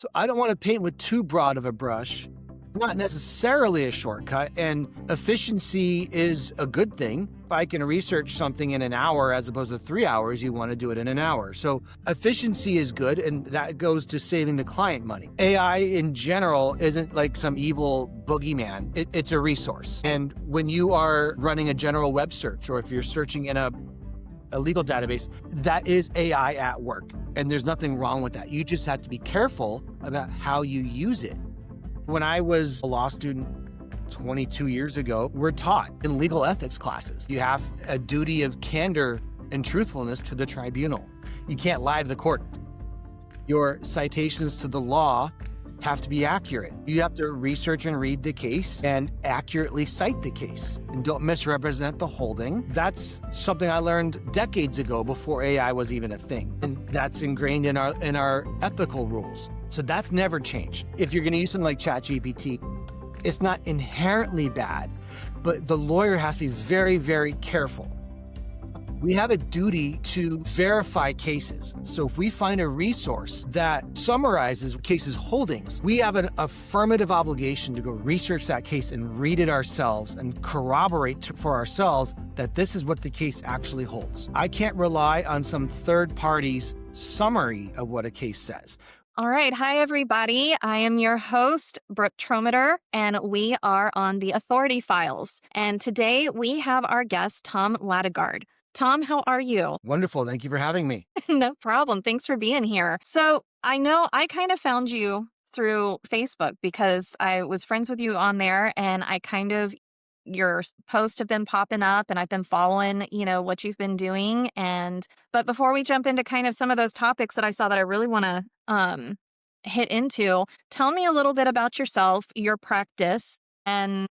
So I don't want to paint with too broad of a brush. Not necessarily a shortcut, and efficiency is a good thing. If I can research something in an hour as opposed to 3 hours, you want to do it in an hour. So efficiency is good, and that goes to saving the client money. AI in general isn't like some evil boogeyman. It's a resource. And when you are running a general web search, or if you're searching in a legal database, that is AI at work. And there's nothing wrong with that. You just have to be careful about how you use it. When I was a law student 22 years ago, we're taught in legal ethics classes, you have a duty of candor and truthfulness to the tribunal. You can't lie to the court. Your citations to the law have to be accurate. You have to research and read the case and accurately cite the case, and don't misrepresent the holding. That's something I learned decades ago before AI was even a thing. And that's ingrained in our ethical rules. So that's never changed. If you're going to use something like ChatGPT, it's not inherently bad, but the lawyer has to be very, very careful. We have a duty to verify cases. So if we find a resource that summarizes cases holdings, we have an affirmative obligation to go research that case and read it ourselves and corroborate for ourselves that this is what the case actually holds. I can't rely on some third party's summary of what a case says. All right. Hi, everybody. I am your host, Brooke Trometer, and we are on the Authority Files. And today we have our guest, Tom Ladegaard. Tom, how are you? Wonderful. Thank you for having me. No problem. Thanks for being here. So I know I kind of found you through Facebook because I was friends with you on there, and your posts have been popping up, and I've been following, what you've been doing. But before we jump into kind of some of those topics that I saw that I really want to hit into, tell me a little bit about yourself, your practice, and,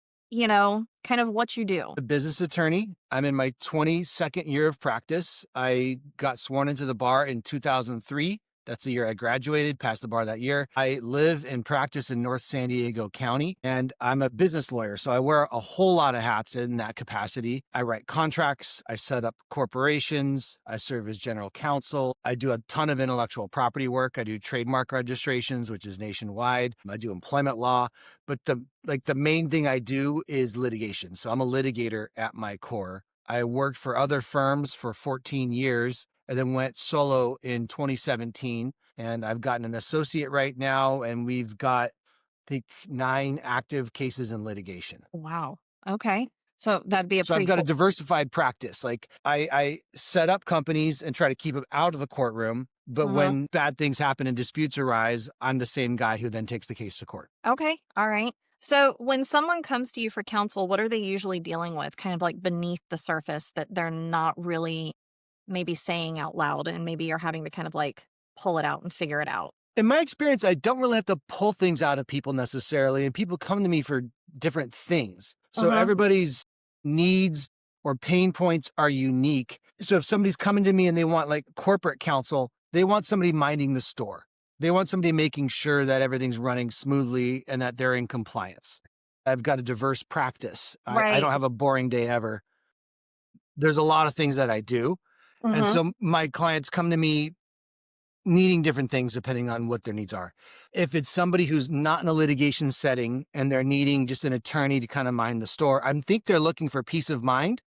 kind of what you do. A business attorney. I'm in my 22nd year of practice. I got sworn into the bar in 2003. That's the year I graduated, passed the bar that year. I live and practice in North San Diego County, and I'm a business lawyer. So I wear a whole lot of hats in that capacity. I write contracts. I set up corporations. I serve as general counsel. I do a ton of intellectual property work. I do trademark registrations, which is nationwide. I do employment law. But the main thing I do is litigation. So I'm a litigator at my core. I worked for other firms for 14 years. and then went solo in 2017. And I've gotten an associate right now, and we've got, I think, 9 active cases in litigation. Wow. Okay. So that'd be So I've got a diversified practice. Like I set up companies and try to keep them out of the courtroom. But when bad things happen and disputes arise, I'm the same guy who then takes the case to court. Okay. All right. So when someone comes to you for counsel, what are they usually dealing with? Kind of like beneath the surface that they're not really maybe saying out loud, and maybe you're having to kind of like pull it out and figure it out. In my experience, I don't really have to pull things out of people necessarily. And people come to me for different things. So everybody's needs or pain points are unique. So if somebody's coming to me and they want like corporate counsel, they want somebody minding the store. They want somebody making sure that everything's running smoothly and that they're in compliance. I've got a diverse practice. I don't have a boring day ever. There's a lot of things that I do. And so my clients come to me needing different things depending on what their needs are. If it's somebody who's not in a litigation setting and they're needing just an attorney to kind of mind the store, I think they're looking for peace of mind.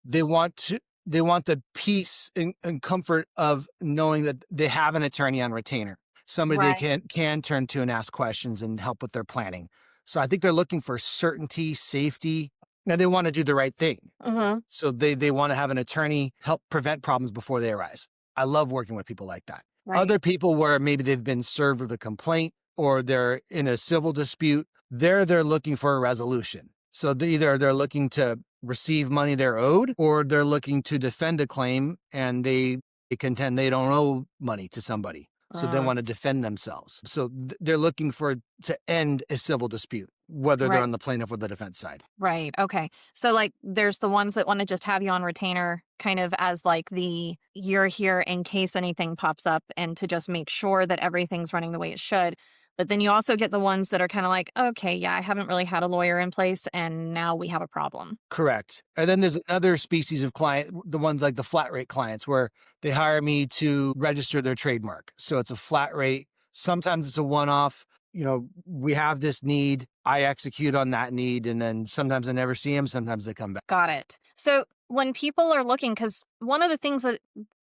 They want the peace and comfort of knowing that they have an attorney on retainer, somebody they can turn to and ask questions and help with their planning. So I think they're looking for certainty, safety, and they want to do the right thing. So they want to have an attorney help prevent problems before they arise. I love working with people like that. Other people where maybe they've been served with a complaint or they're in a civil dispute, they're looking for a resolution. So they're looking to receive money they're owed, or they're looking to defend a claim and they contend they don't owe money to somebody. So they want to defend themselves. So they're looking to end a civil dispute, whether they're on the plaintiff or the defense side. Right. Okay. So like there's the ones that want to just have you on retainer kind of as like you're here in case anything pops up and to just make sure that everything's running the way it should. But then you also get the ones that are kind of like, okay, yeah, I haven't really had a lawyer in place and now we have a problem. Correct. And then there's another species of client, the ones like the flat rate clients where they hire me to register their trademark. So it's a flat rate. Sometimes it's a one-off. We have this need, I execute on that need, and then sometimes I never see them, sometimes they come back. Got it. So when people are looking, because one of the things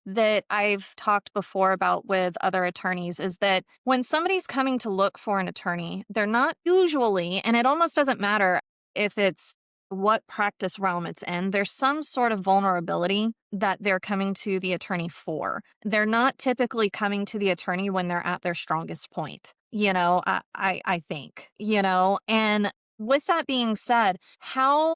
that I've talked before about with other attorneys is that when somebody's coming to look for an attorney, they're not usually, and it almost doesn't matter if it's what practice realm it's in, there's some sort of vulnerability that they're coming to the attorney for. They're not typically coming to the attorney when they're at their strongest point, I think, and with that being said, how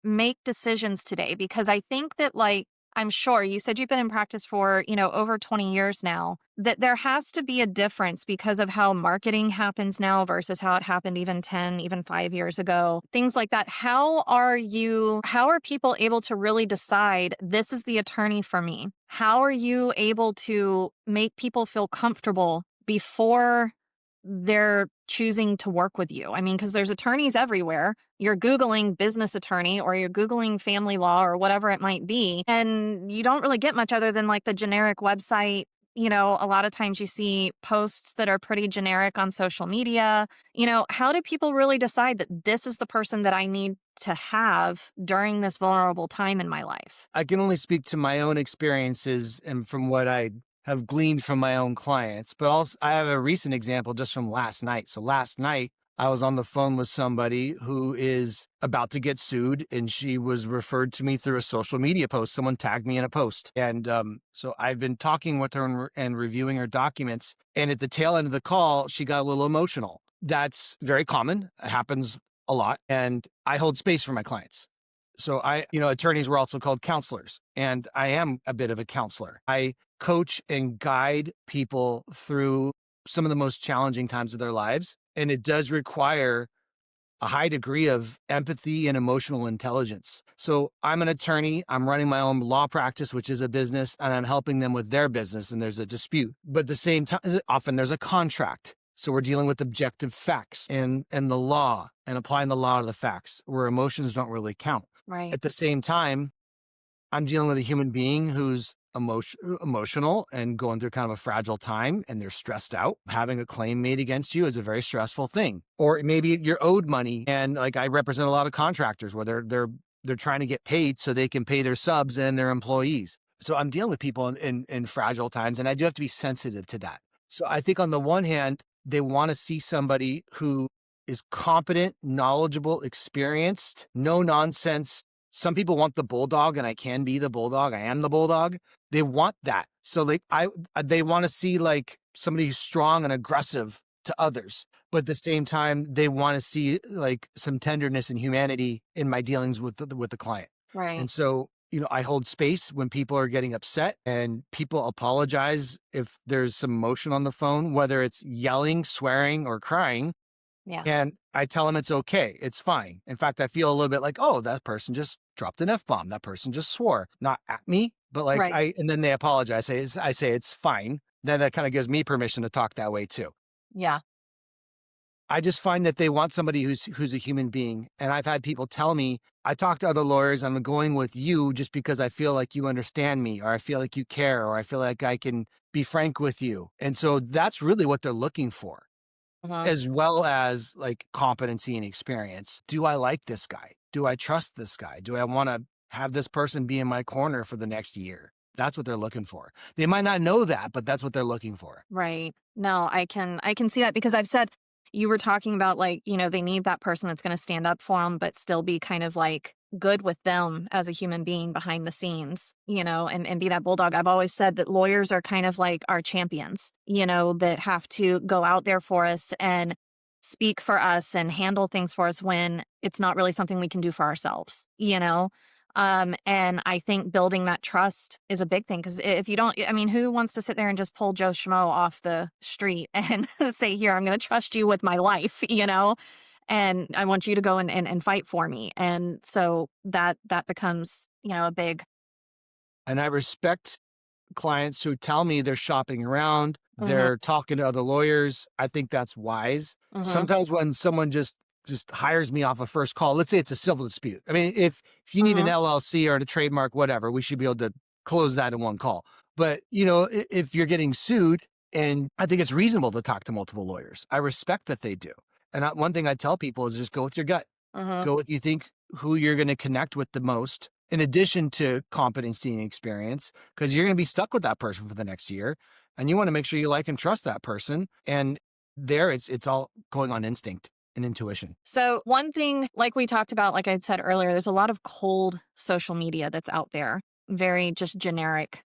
make decisions today? Because I think that, like, I'm sure you said you've been in practice for, over 20 years now, that there has to be a difference because of how marketing happens now versus how it happened even 10, even 5 years ago, things like that. How are people able to really decide this is the attorney for me? How are you able to make people feel comfortable before they're choosing to work with you? I mean, because there's attorneys everywhere. You're Googling business attorney or you're Googling family law or whatever it might be, and you don't really get much other than like the generic website. A lot of times you see posts that are pretty generic on social media. How do people really decide that this is the person that I need to have during this vulnerable time in my life? I can only speak to my own experiences and from what I have gleaned from my own clients, but also I have a recent example just from last night. So last night, I was on the phone with somebody who is about to get sued, and she was referred to me through a social media post. Someone tagged me in a post. And so I've been talking with her and reviewing her documents. And at the tail end of the call, she got a little emotional. That's very common. It happens a lot. And I hold space for my clients. So attorneys were also called counselors, and I am a bit of a counselor. I coach and guide people through some of the most challenging times of their lives. And it does require a high degree of empathy and emotional intelligence. So I'm an attorney, I'm running my own law practice, which is a business, and I'm helping them with their business, and there's a dispute. But at the same time, often there's a contract. So we're dealing with objective facts and the law and applying the law to the facts where emotions don't really count. Right. At the same time, I'm dealing with a human being who's emotional and going through kind of a fragile time, and they're stressed out. Having a claim made against you is a very stressful thing. Or maybe you're owed money, and like I represent a lot of contractors where they're trying to get paid so they can pay their subs and their employees. So I'm dealing with people in fragile times, and I do have to be sensitive to that. So I think on the one hand, they want to see somebody who is competent, knowledgeable, experienced, no nonsense. Some people want the bulldog, and I can be the bulldog. I am the bulldog. They want that. So they want to see like somebody who's strong and aggressive to others. But at the same time, they want to see like some tenderness and humanity in my dealings with the client. Right. And so, I hold space when people are getting upset, and people apologize if there's some emotion on the phone, whether it's yelling, swearing, or crying. Yeah. And I tell them it's okay. It's fine. In fact, I feel a little bit like, oh, that person just dropped an F-bomb. That person just swore, not at me, but like Right. and then they apologize. I say it's fine. Then that kind of gives me permission to talk that way too. Yeah. I just find that they want somebody who's a human being. And I've had people tell me, I talk to other lawyers, I'm going with you just because I feel like you understand me, or I feel like you care, or I feel like I can be frank with you. And so that's really what they're looking for. As well as like competency and experience. Do I like this guy? Do I trust this guy? Do I want to have this person be in my corner for the next year? That's what they're looking for. They might not know that, but that's what they're looking for. Right. No, I can see that, because I've said, you were talking about like, they need that person that's going to stand up for them, but still be kind of like good with them as a human being behind the scenes, and be that bulldog. I've always said that lawyers are kind of like our champions, that have to go out there for us and speak for us and handle things for us when it's not really something we can do for ourselves, and I think building that trust is a big thing, because if you don't, I mean, who wants to sit there and just pull Joe Schmo off the street and say, here, I'm going to trust you with my life, and I want you to go and fight for me. And so that becomes, a big. And I respect clients who tell me they're shopping around, they're talking to other lawyers. I think that's wise. Sometimes when someone just hires me off a first call, let's say it's a civil dispute. I mean, if you need an LLC or a trademark, whatever, we should be able to close that in one call. But, if you're getting sued, And I think it's reasonable to talk to multiple lawyers. I respect that they do. And one thing I tell people is just go with your gut. Go with you think who you're going to connect with the most, in addition to competency and experience, because you're going to be stuck with that person for the next year. And you want to make sure you like and trust that person. And there it's all going on instinct and intuition. So one thing, like we talked about, like I said earlier, there's a lot of cold social media that's out there, very just generic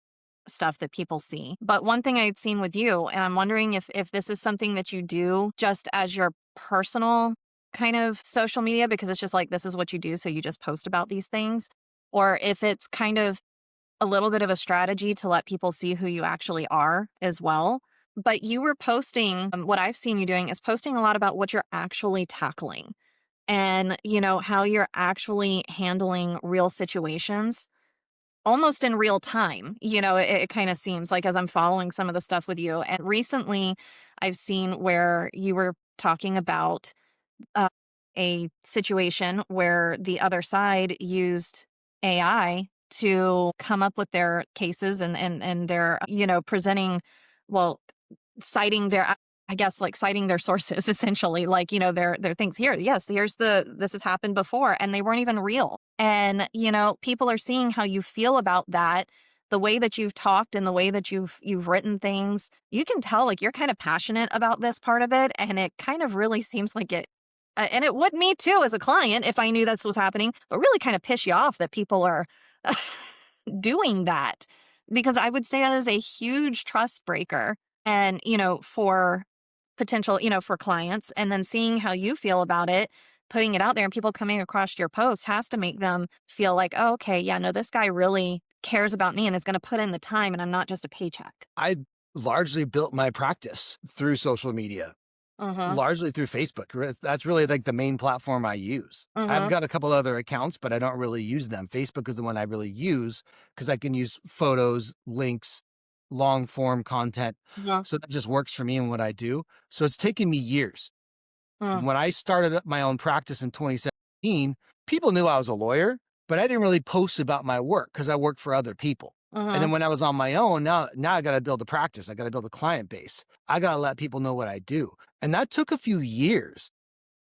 stuff that people see. But one thing I'd seen with you, and I'm wondering if this is something that you do just as your personal kind of social media, because it's just like, this is what you do, so you just post about these things, or if it's kind of a little bit of a strategy to let people see who you actually are as well. But you were posting, what I've seen you doing is posting a lot about what you're actually tackling and, how you're actually handling real situations almost in real time. It kind of seems like, as I'm following some of the stuff with you. And recently I've seen where you were talking about uh, a situation where the other side used AI to come up with their cases and their, presenting, well, citing their, I guess, like citing their sources essentially, like, their things here. Yes, this has happened before, and they weren't even real. And, people are seeing how you feel about that, the way that you've talked and the way that you've written things. You can tell like you're kind of passionate about this part of it. And it kind of really seems like it, and it would me too as a client if I knew this was happening, but really kind of piss you off that people are doing that, because I would say that is a huge trust breaker. And, for potential, for clients, and then seeing how you feel about it, putting it out there and people coming across your post has to make them feel like, oh, okay, yeah, no, this guy really cares about me and is going to put in the time and I'm not just a paycheck. I largely built my practice through social media, largely through Facebook. That's really like the main platform I use. I've got a couple other accounts, but I don't really use them. Facebook is the one I really use because I can use photos, links, long form content. So that just works for me and what I do. So it's taken me years. When I started up my own practice in 2017, people knew I was a lawyer, but I didn't really post about my work because I worked for other people. And then when I was on my own, now I got to build a practice. I got to build a client base. I got to let people know what I do. And that took a few years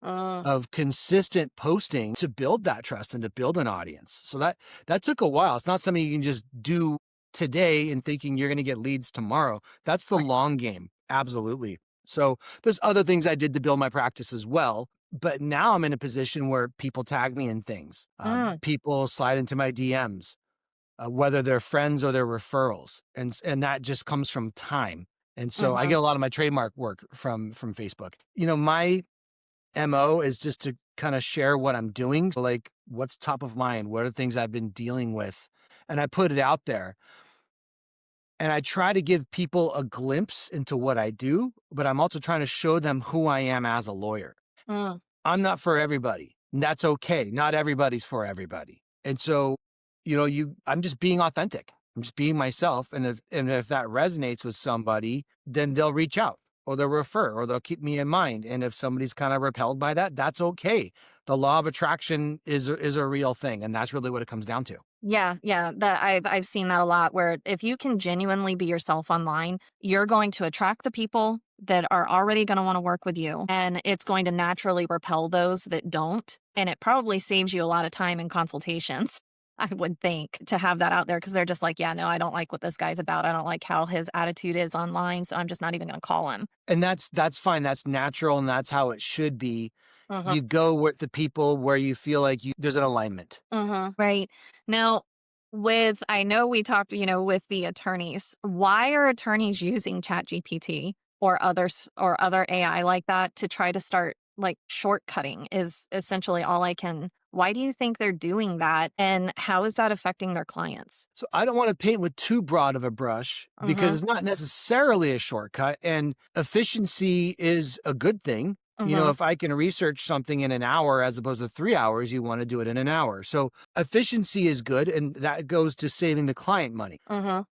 of consistent posting to build that trust and to build an audience. So that took a while. It's not something you can just do today and thinking you're going to get leads tomorrow. That's the long game. Absolutely. So there's other things I did to build my practice as well. But now I'm in a position where people tag me in things. People slide into my DMs, whether they're friends or they're referrals. And that just comes from time. And so I get a lot of my trademark work from Facebook. My MO is just to kind of share what I'm doing. So like what's top of mind? What are things I've been dealing with? And I put it out there. And I try to give people a glimpse into what I do, but I'm also trying to show them who I am as a lawyer. I'm not for everybody. And that's okay. Not everybody's for everybody. And so, I'm just being authentic. I'm just being myself. And if that resonates with somebody, then they'll reach out or they'll refer or they'll keep me in mind. And if somebody's kind of repelled by that, that's okay. The law of attraction is a real thing. And that's really what it comes down to. Yeah. That I've seen that a lot, where if you can genuinely be yourself online, you're going to attract the people that are already going to want to work with you, and it's going to naturally repel those that don't. And it probably saves you a lot of time in consultations, I would think, to have that out there, because they're just like, yeah, no, I don't like what this guy's about. I don't like how his attitude is online, so I'm just not even going to call him. And that's fine. That's natural, and that's how it should be. You go with the people where you feel like there's an alignment. Right. Now, I know we talked, with the attorneys. Why are attorneys using ChatGPT or others or other AI like that to try to start like shortcutting is essentially why do you think they're doing that? And how is that affecting their clients? So I don't want to paint with too broad of a brush because it's not necessarily a shortcut, and efficiency is a good thing. If I can research something in an hour as opposed to 3 hours, you want to do it in an hour. So efficiency is good, and that goes to saving the client money.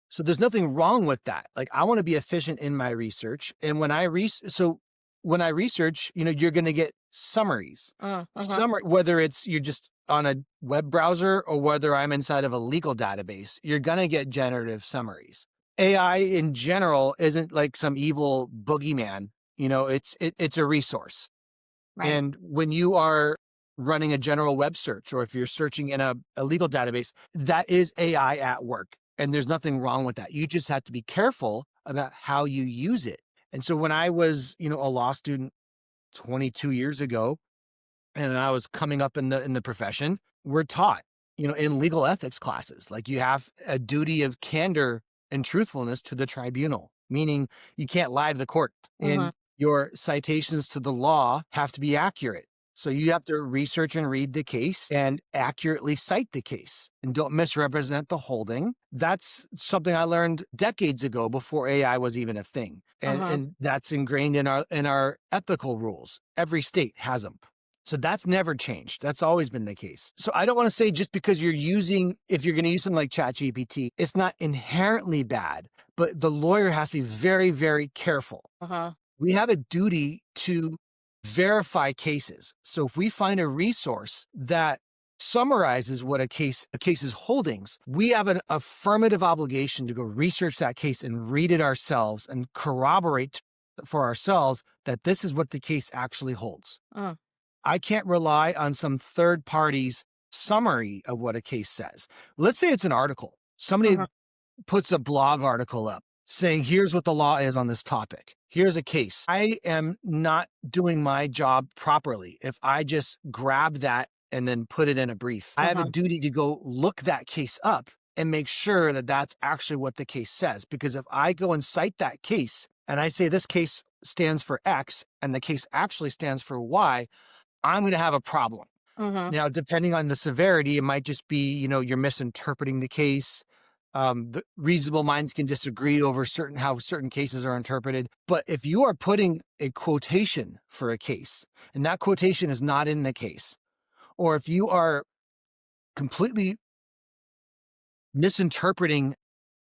So there's nothing wrong with that. Like, I want to be efficient in my research. And when I research, you're going to get summaries. Whether it's you're just on a web browser or whether I'm inside of a legal database, you're going to get generative summaries. AI in general isn't like some evil boogeyman. It's a resource. Right. And when you are running a general web search, or if you're searching in a legal database, that is AI at work. And there's nothing wrong with that. You just have to be careful about how you use it. And so when I was, a law student 22 years ago, and I was coming up in the profession, we're taught, in legal ethics classes, like you have a duty of candor and truthfulness to the tribunal, meaning you can't lie to the court. Mhm. And your citations to the law have to be accurate. So you have to research and read the case and accurately cite the case and don't misrepresent the holding. That's something I learned decades ago before AI was even a thing. And, Mhm. and that's ingrained in our ethical rules. Every state has them. So that's never changed. That's always been the case. So I don't want to say just because if you're going to use something like ChatGPT, it's not inherently bad, but the lawyer has to be very, very careful. Uh-huh. We have a duty to verify cases. So if we find a resource that summarizes what a case's holdings, we have an affirmative obligation to go research that case and read it ourselves and corroborate for ourselves that this is what the case actually holds. Mm. I can't rely on some third party's summary of what a case says. Let's say it's an article. Somebody Mhm. puts a blog article up saying, here's what the law is on this topic. Here's a case. I am not doing my job properly if I just grab that and then put it in a brief. I have a duty to go look that case up and make sure that that's actually what the case says. Because if I go and cite that case and I say this case stands for X and the case actually stands for Y, I'm going to have a problem. Mhm. Now, depending on the severity, it might just be, you're misinterpreting the case. The reasonable minds can disagree over how certain cases are interpreted. But if you are putting a quotation for a case and that quotation is not in the case, or if you are completely misinterpreting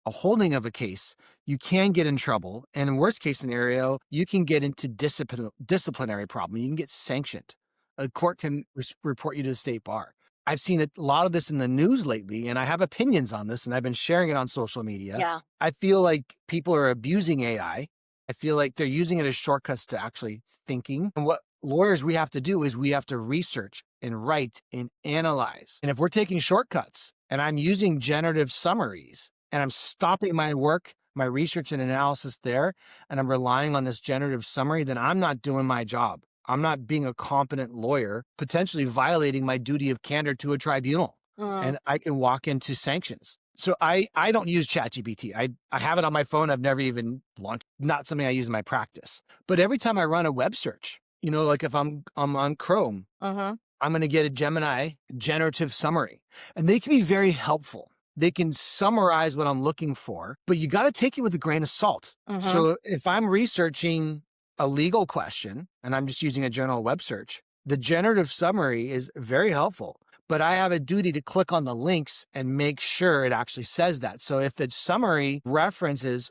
a holding of a case, you can get in trouble. And in worst case scenario, you can get into disciplinary problem. You can get sanctioned. A court can report you to the state bar. I've seen a lot of this in the news lately, and I have opinions on this, and I've been sharing it on social media. Yeah. I feel like people are abusing AI. I feel like they're using it as shortcuts to actually thinking. And what lawyers we have to do is we have to research and write and analyze. And if we're taking shortcuts and I'm using generative summaries and I'm stopping my work, my research and analysis there, and I'm relying on this generative summary, then I'm not doing my job. I'm not being a competent lawyer, potentially violating my duty of candor to a tribunal, and I can walk into sanctions. So I don't use ChatGPT. I have it on my phone. I've never even launched, not something I use in my practice. But every time I run a web search, like if I'm on Chrome, Mhm. I'm going to get a Gemini generative summary, and they can be very helpful. They can summarize what I'm looking for, but you got to take it with a grain of salt. Mhm. So if I'm researching a legal question and I'm just using a general web search, the generative summary is very helpful, but I have a duty to click on the links and make sure it actually says that. So if the summary references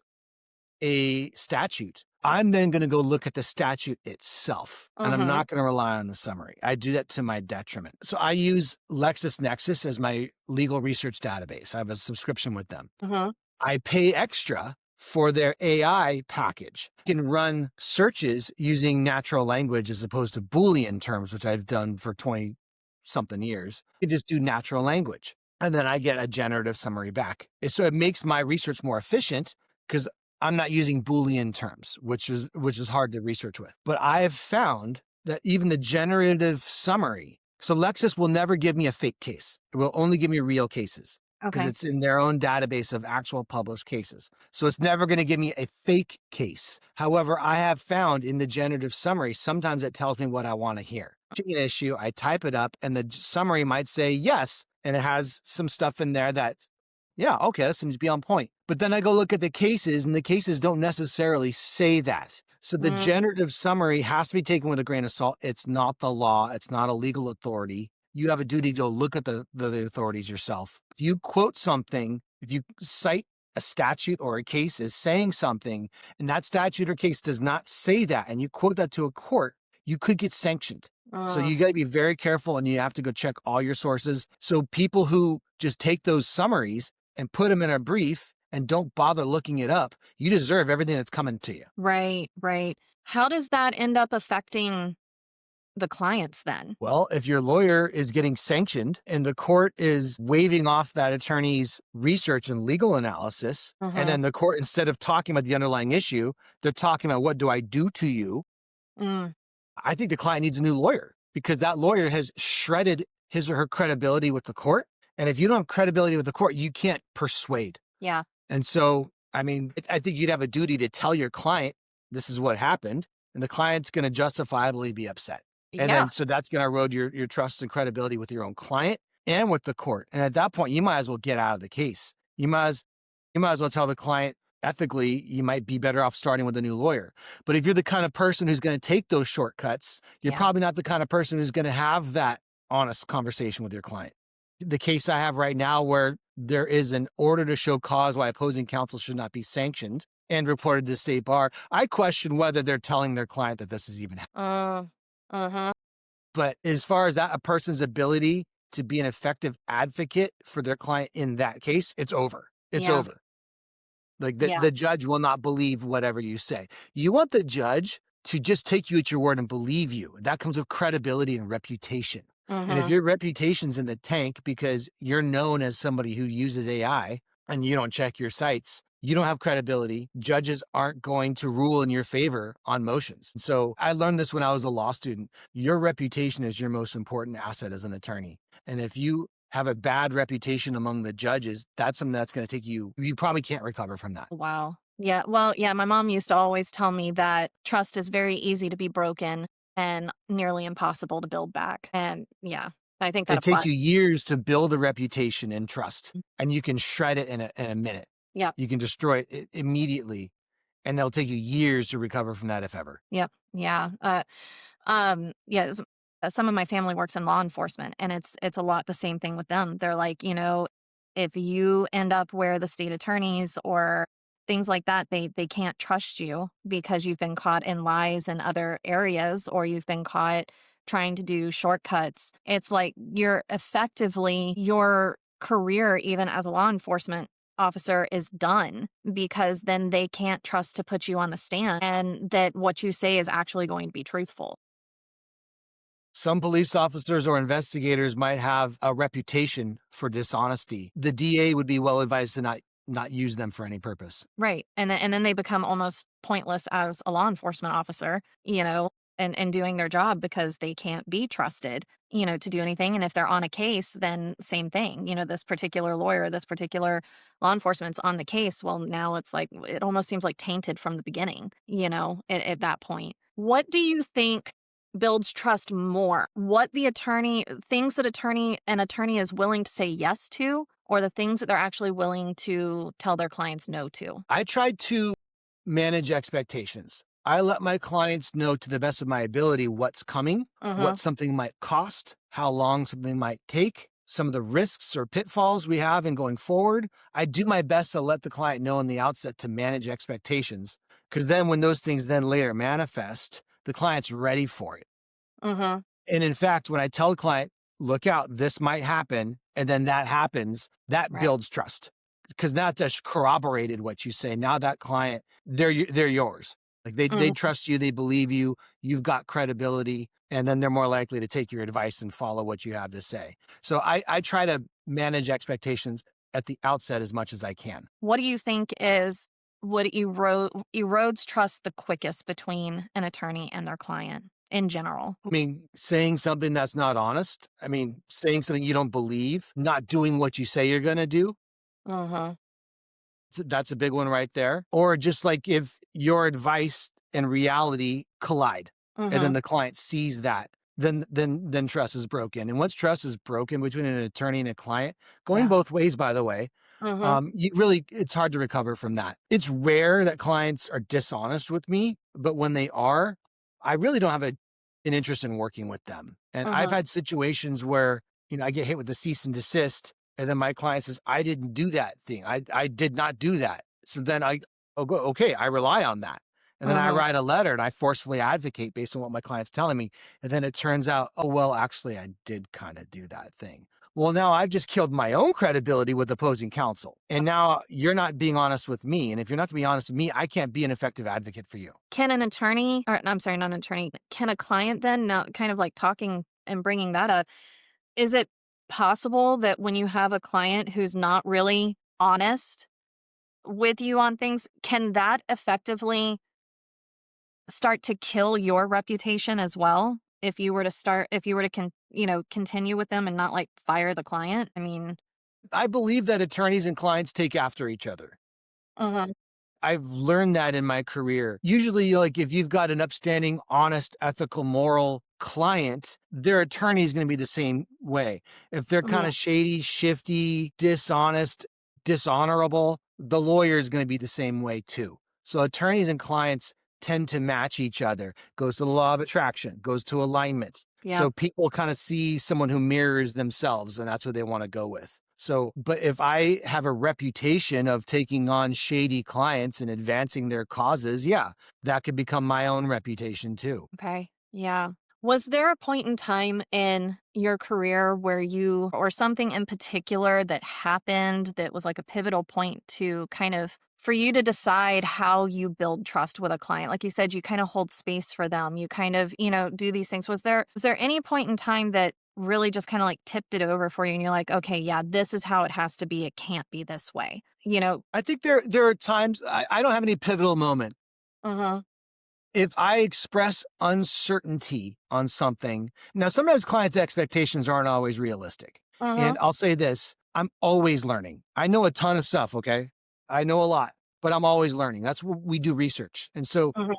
a statute, I'm then going to go look at the statute itself, and I'm Mhm. not going to rely on the summary. I do that to my detriment. So I use LexisNexis as my legal research database. I have a subscription with them. Mhm. I pay extra for their AI package. I can run searches using natural language as opposed to Boolean terms, which I've done for 20 something years. I can just do natural language, and then I get a generative summary back. So it makes my research more efficient because I'm not using Boolean terms, which is hard to research with. But I have found that even the generative summary, so Lexis will never give me a fake case. It will only give me real cases because Okay. it's in their own database of actual published cases. So it's never going to give me a fake case. However, I have found in the generative summary, sometimes it tells me what I want to hear. An issue, I type it up, and the summary might say yes, and it has some stuff in there that, yeah, okay, that seems to be on point. But then I go look at the cases, and the cases don't necessarily say that. So the generative summary has to be taken with a grain of salt. It's not the law. It's not a legal authority. You have a duty to go look at the authorities yourself. If you quote something, if you cite a statute or a case as saying something, and that statute or case does not say that, and you quote that to a court, you could get sanctioned. So you got to be very careful, and you have to go check all your sources. So people who just take those summaries and put them in a brief and don't bother looking it up, you deserve everything that's coming to you. Right, right. How does that end up affecting the clients then? Well, if your lawyer is getting sanctioned and the court is waiving off that attorney's research and legal analysis, and Uh-huh. then the court, instead of talking about the underlying issue, they're talking about what do I do to you, Mm, I think the client needs a new lawyer because that lawyer has shredded his or her credibility with the court. And if you don't have credibility with the court, you can't persuade. yeah. And so, I mean, I think you'd have a duty to tell your client this is what happened, and the client's going to justifiably be upset. And Yeah. then, so that's going to erode your trust and credibility with your own client and with the court. And at that point, you might as well get out of the case. You might as well tell the client ethically, you might be better off starting with a new lawyer. But if you're the kind of person who's going to take those shortcuts, you're Yeah. probably not the kind of person who's going to have that honest conversation with your client. The case I have right now where there is an order to show cause why opposing counsel should not be sanctioned and reported to the state bar, I question whether they're telling their client that this is even happening. Uh-huh. But as far as that, a person's ability to be an effective advocate for their client in that case, it's over. It's Yeah. over. Like Yeah. the judge will not believe whatever you say. You want the judge to just take you at your word and believe you. That comes with credibility and reputation. And if Mhm. your reputation's in the tank because you're known as somebody who uses AI and you don't check your sites, you don't have credibility. Judges aren't going to rule in your favor on motions. So I learned this when I was a law student. Your reputation is your most important asset as an attorney. And if you have a bad reputation among the judges, that's something that's going to take you probably can't recover from that. Wow. Yeah. Well, yeah, my mom used to always tell me that trust is very easy to be broken and nearly impossible to build back. And yeah, I think that It takes applies. you years to build a reputation and trust, and you can shred it in a minute. Yep. You can destroy it immediately, and it'll take you years to recover from that, if ever. Yep. Yeah. Yeah. Some of my family works in law enforcement, and it's a lot the same thing with them. They're like, if you end up where the state attorneys or things like that, they can't trust you because you've been caught in lies in other areas or you've been caught trying to do shortcuts. It's like you're effectively your career, even as a law enforcement officer, is done because then they can't trust to put you on the stand and that what you say is actually going to be truthful. Some police officers or investigators might have a reputation for dishonesty. The DA would be well advised to not use them for any purpose. Right. And then they become almost pointless as a law enforcement officer, and doing their job because they can't be trusted, to do anything. And if they're on a case, then same thing. This particular lawyer, this particular law enforcement's on the case. Well, now it's like it almost seems like tainted from the beginning, at that point. What do you think builds trust more? What the attorney things that an attorney is willing to say yes to, or the things that they're actually willing to tell their clients no to? I try to manage expectations. I let my clients know to the best of my ability what's coming, Mm-hmm. what something might cost, how long something might take, some of the risks or pitfalls we have in going forward. I do my best to let the client know in the outset to manage expectations, because then when those things then later manifest, the client's ready for it. Mm-hmm. And in fact, when I tell the client, look out, this might happen, and then that happens, that Right. builds trust. Because now just corroborated what you say. Now that client, they're yours. Like they trust you, they believe you, you've got credibility, and then they're more likely to take your advice and follow what you have to say. So I try to manage expectations at the outset as much as I can. What do you think is what erodes trust the quickest between an attorney and their client in general? I mean, saying something that's not honest. I mean, saying something you don't believe, not doing what you say you're going to do. Mm-hmm. That's a big one right there. Or just like if your advice and reality collide, and then the client sees that, then trust is broken. And once trust is broken between an attorney and a client, going Yeah. both ways, by the way, it's hard to recover from that. It's rare that clients are dishonest with me, but when they are, I really don't have an interest in working with them. And I've had situations where, I get hit with the cease and desist, and then my client says, I didn't do that thing. I did not do that. So then I'll go, okay, I rely on that. And then I write a letter and I forcefully advocate based on what my client's telling me. And then it turns out, oh, well, actually, I did kind of do that thing. Well, now I've just killed my own credibility with opposing counsel. And now you're not being honest with me. And if you're not to be honest with me, I can't be an effective advocate for you. Can an attorney, or I'm sorry, not an attorney, can a client then, now kind of like talking and bringing that up, is it possible that when you have a client who's not really honest with you on things, can that effectively start to kill your reputation as well? If you were to continue with them and not like fire the client? I mean, I believe that attorneys and clients take after each other. uh I've learned that in my career. Usually, like if you've got an upstanding, honest, ethical, moral client, their attorney is going to be the same way. If they're kind yeah, of shady, shifty, dishonest, dishonorable, the lawyer is going to be the same way too. So attorneys and clients tend to match each other. Goes to the law of attraction, goes to alignment. yeah, So people kind of see someone who mirrors themselves, and that's what they want to go with. So, but if I have a reputation of taking on shady clients and advancing their causes, yeah, that could become my own reputation too. okay, yeah. Was there a point in time in your career where you, or something in particular that happened that was like a pivotal point to kind of for you to decide how you build trust with a client? Like you said, you kind of hold space for them. You kind of, do these things. Was there any point in time that really just kind of like tipped it over for you and you're like, okay, yeah, this is how it has to be. It can't be this way, I think there are times I don't have any pivotal moment. Uh-huh. If I express uncertainty on something, now sometimes clients' expectations aren't always realistic. Uh-huh. And I'll say this, I'm always learning. I know a ton of stuff, okay? I know a lot, but I'm always learning. That's what we do research. And so Uh-huh.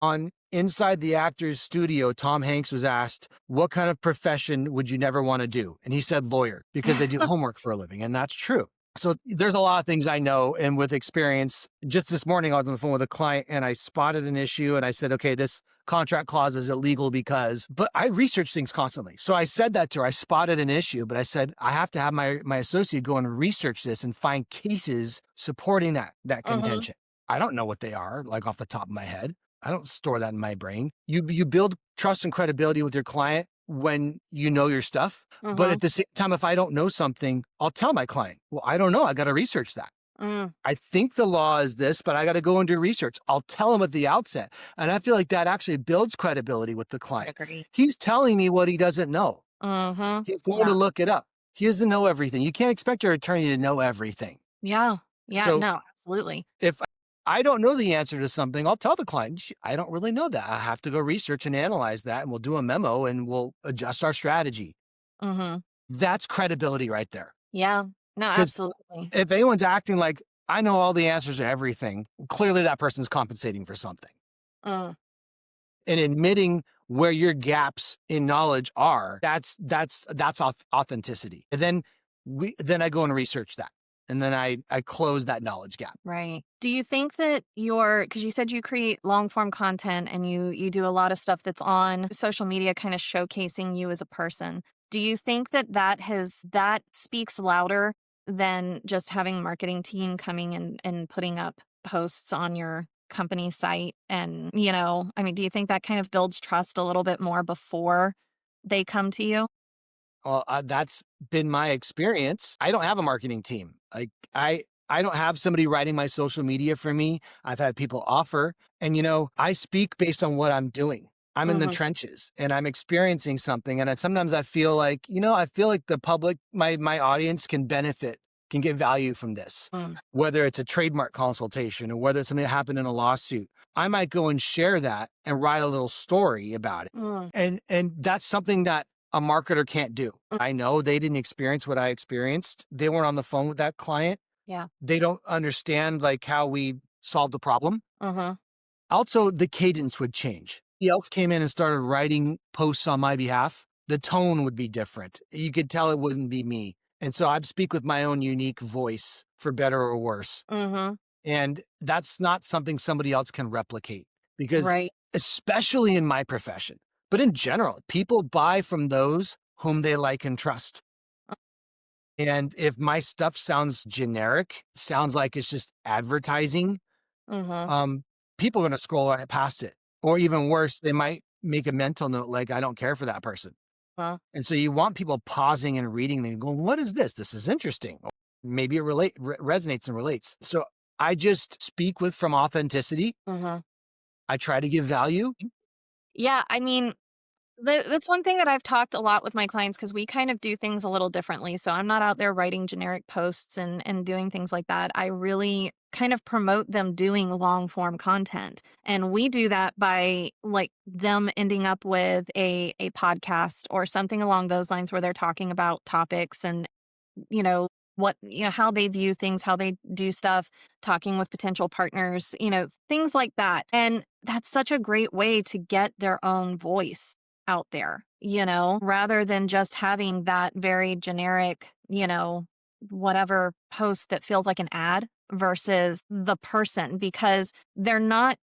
on Inside the Actor's Studio, Tom Hanks was asked, what kind of profession would you never want to do? And he said lawyer, because they do homework for a living. And that's true. So there's a lot of things I know. And with experience, just this morning, I was on the phone with a client and I spotted an issue and I said, okay, this contract clause is illegal because, but I research things constantly. So I said that to her. I spotted an issue, but I said, I have to have my associate go and research this and find cases supporting that Uh-huh. contention. I don't know what they are, like off the top of my head. I don't store that in my brain. You build trust and credibility with your client when you know your stuff. But Uh-huh. at the same time, if I don't know something, I'll tell my client, well, I don't know. I got to research that. Mm, I think the law is this, but I got to go and do research. I'll tell him at the outset. And I feel like that actually builds credibility with the client. agree. He's telling me what he doesn't know. Uh-huh. He's going to Yeah. look it up. He doesn't know everything. You can't expect your attorney to know everything. Yeah. Yeah. So No, absolutely. if I don't know the answer to something, I'll tell the client, I don't really know that. I have to go research and analyze that, and we'll do a memo and we'll adjust our strategy. Mm-hmm. That's credibility right there. Yeah. No, Because absolutely. if anyone's acting like I know all the answers to everything, clearly that person's compensating for something. Mm, And admitting where your gaps in knowledge are, that's authenticity. And then I go and research that. And then I close that knowledge gap. right. Do you think that because you said you create long form content and you do a lot of stuff that's on social media kind of showcasing you as a person. Do you think that speaks louder than just having a marketing team coming and putting up posts on your company site? And, I mean, do you think that kind of builds trust a little bit more before they come to you? Well, that's been my experience. I don't have a marketing team. Like I don't have somebody writing my social media for me. I've had people offer, and I speak based on what I'm doing. I'm in the Mm-hmm. trenches and I'm experiencing something. And sometimes I feel like, the public, my audience can benefit, can get value from this, Mm, whether it's a trademark consultation or whether it's something that happened in a lawsuit. I might go and share that and write a little story about it. mm, And that's something that a marketer can't do. mm, I know they didn't experience what I experienced. They weren't on the phone with that client. yeah. They don't understand like how we solved the problem. Mm-hmm. Also, the cadence would change. He else came in and started writing posts on my behalf. The tone would be different. You could tell it wouldn't be me. And so I'd speak with my own unique voice, for better or worse. Mm-hmm. And that's not something somebody else can replicate because, Right. especially in my profession, but in general, people buy from those whom they like and trust. And if my stuff sounds generic, sounds like it's just advertising, Mm-hmm. um, people are going to scroll right past it. Or even worse, they might make a mental note like, I don't care for that person. Well, And so you want people pausing and reading and going, what is this? This is interesting. Or maybe it resonates and relates. So I just speak with from authenticity. mhm. I try to give value. Yeah, I mean, that's one thing that I've talked a lot with my clients because we kind of do things a little differently. So I'm not out there writing generic posts and doing things like that. I really kind of promote them doing long form content. And we do that by like them ending up with a podcast or something along those lines where they're talking about topics and you know, how they view things, how they do stuff, talking with potential partners, things like that. And that's such a great way to get their own voice out there, rather than just having that very generic, whatever post that feels like an ad versus the person because they're not,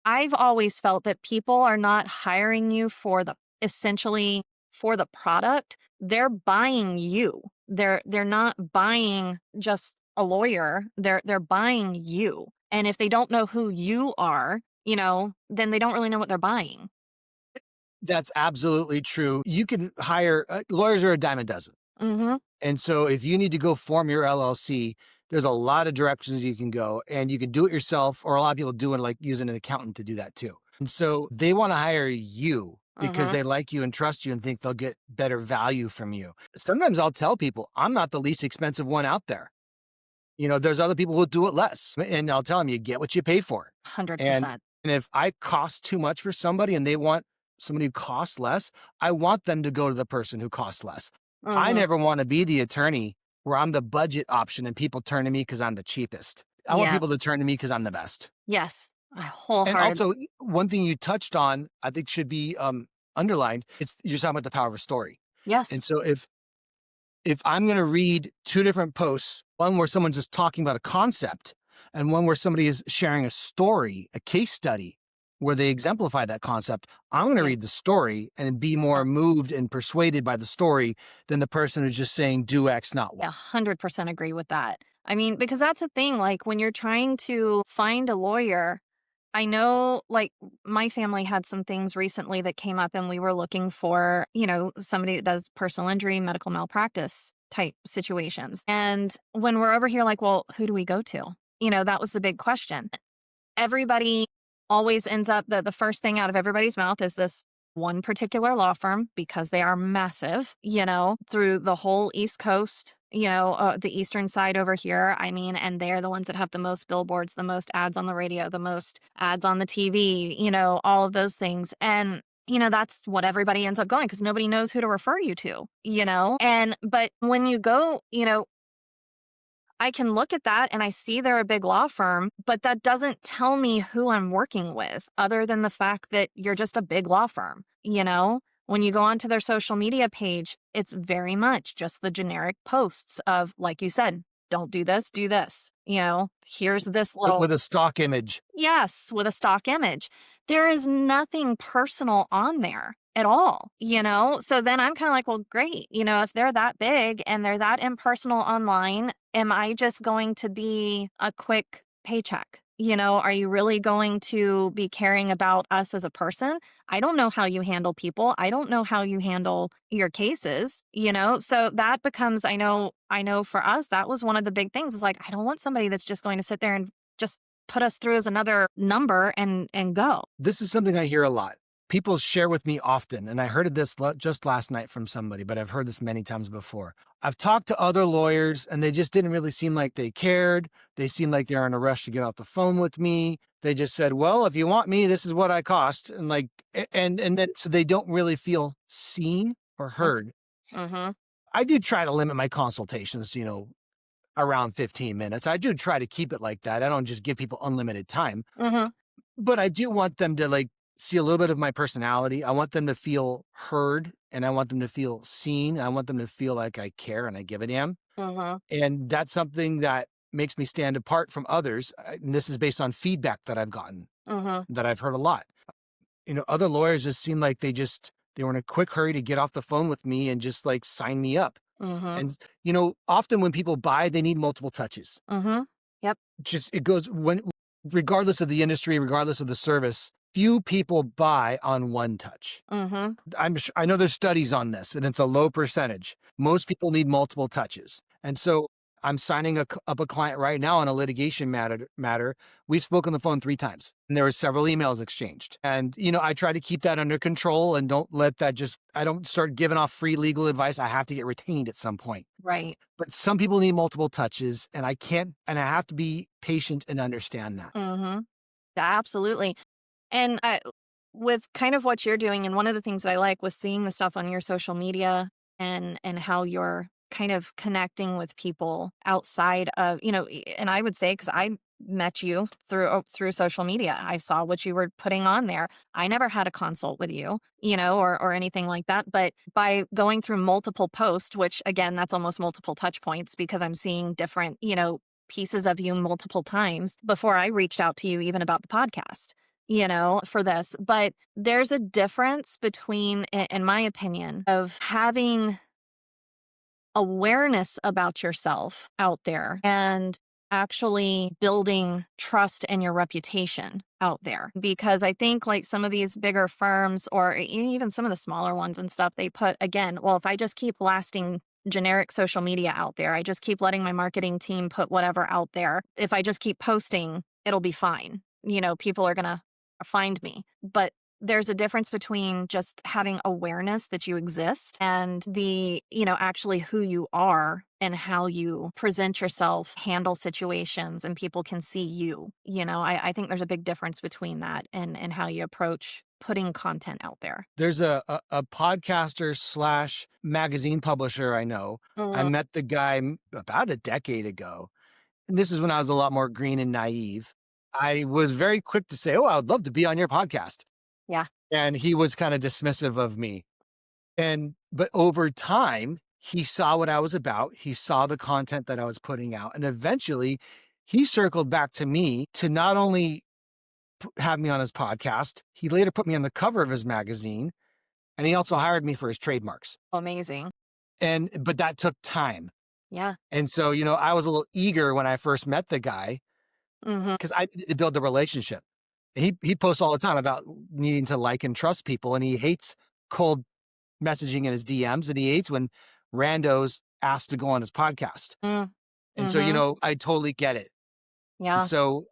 I've always felt that people are not hiring you for essentially for the product. They're buying you. They're not buying just a lawyer. They're buying you. And if they don't know who you are, then they don't really know what they're buying. That's absolutely true. You can hire lawyers are a dime a dozen. Mhm. And so if you need to go form your LLC, there's a lot of directions you can go and you can do it yourself, or a lot of people do it like using an accountant to do that too. And so they want to hire you because Mhm. they like you and trust you and think they'll get better value from you. Sometimes I'll tell people I'm not the least expensive one out there. There's other people who do it less. And I'll tell them you get what you pay for. And 100%. and if I cost too much for somebody and they want somebody who costs less, I want them to go to the person who costs less. I Mhm. never want to be the attorney where I'm the budget option and people turn to me because I'm the cheapest. I want Yeah. people to turn to me because I'm the best. Yes. I And wholehearted. also, one thing you touched on, I think should be underlined. You're talking about the power of a story. And Yes. so if I'm going to read two different posts, one where someone's just talking about a concept and one where somebody is sharing a story, a case study where they exemplify that concept, I'm going to Yeah. read the story and be more moved and persuaded by the story than the person who's just saying do X, not Y. 100% agree with that. I mean, because that's the thing, like when you're trying to find a lawyer, I know like my family had some things recently that came up and we were looking for, somebody that does personal injury, medical malpractice type situations. And when we're over here, like, well, who do we go to? That was the big question. Everybody always ends up the first thing out of everybody's mouth is this one particular law firm because they are massive, through the whole East Coast, the eastern side over here. I mean, and they're the ones that have the most billboards, the most ads on the radio, the most ads on the TV, all of those things. And that's what everybody ends up going because nobody knows who to refer you to, but when you go, I can look at that and I see they're a big law firm, but that doesn't tell me who I'm working with other than the fact that you're just a big law firm. When you go onto their social media page, it's very much just the generic posts of, like you said, don't do this, do this. Here's this little, With a stock image. yes, with a stock image. There is nothing personal on there at all, So then I'm kind of like, well, great. If they're that big and they're that impersonal online, am I just going to be a quick paycheck? Are you really going to be caring about us as a person? I don't know how you handle people. I don't know how you handle your cases, So that becomes, I know for us, that was one of the big things. Is like, I don't want somebody that's just going to sit there and just put us through as another number and go. This is something I hear a lot. People share with me often, and I heard this just last night from somebody, but I've heard this many times before. I've talked to other lawyers, and they just didn't really seem like they cared. They seemed like they're in a rush to get off the phone with me. They just said, well, if you want me, this is what I cost. And then so they don't really feel seen or heard. Mm-hmm. I do try to limit my consultations, around 15 minutes. I do try to keep it like that. I don't just give people unlimited time. Mm-hmm. But I do want them to see a little bit of my personality. I want them to feel heard and I want them to feel seen. I want them to feel like I care and I give a damn. Mm-hmm. And that's something that makes me stand apart from others. And this is based on feedback that I've gotten, Mm-hmm. that I've heard a lot. Other lawyers just seem like they were in a quick hurry to get off the phone with me and just sign me up. Mm-hmm. And, often when people buy, they need multiple touches. Mm-hmm. Yep. It goes regardless of the industry, regardless of the service, few people buy on one touch. Mm-hmm. I know there's studies on this, and it's a low percentage. Most people need multiple touches. And so I'm signing up a client right now on a litigation matter. We've spoken on the phone 3 times, and there were several emails exchanged. And, I try to keep that under control and don't let that I don't start giving off free legal advice. I have to get retained at some point. Right. But some people need multiple touches, and I have to be patient and understand that. Mm-hmm. Absolutely. And with kind of what you're doing, and one of the things that I like was seeing the stuff on your social media and how you're kind of connecting with people outside of, and I would say, because I met you through social media. I saw what you were putting on there. I never had a consult with you, or anything like that. But by going through multiple posts, which again, that's almost multiple touch points because I'm seeing different, pieces of you multiple times before I reached out to you even about the podcast, for this. But there's a difference between, in my opinion, of having awareness about yourself out there and actually building trust and your reputation out there. Because I think like some of these bigger firms or even some of the smaller ones and stuff, they put, again, well, if I just keep blasting generic social media out there, I just keep letting my marketing team put whatever out there, if I just keep posting, it'll be fine. People are going to find me. But there's a difference between just having awareness that you exist and the, actually who you are and how you present yourself, handle situations, and people can see you. I think there's a big difference between that and how you approach putting content out there. There's a podcaster / magazine publisher I know. I met the guy about a decade ago. And this is when I was a lot more green and naive. I was very quick to say, I would love to be on your podcast. Yeah. And he was kind of dismissive of me. But over time, he saw what I was about. He saw the content that I was putting out. And eventually he circled back to me to not only have me on his podcast, he later put me on the cover of his magazine. And he also hired me for his trademarks. Amazing. But that took time. Yeah. And so, I was a little eager when I first met the guy because I needed to build the relationship. He posts all the time about needing to like and trust people, and he hates cold messaging in his DMs, and he hates when randos ask to go on his podcast. And so, I totally get it. Yeah. And so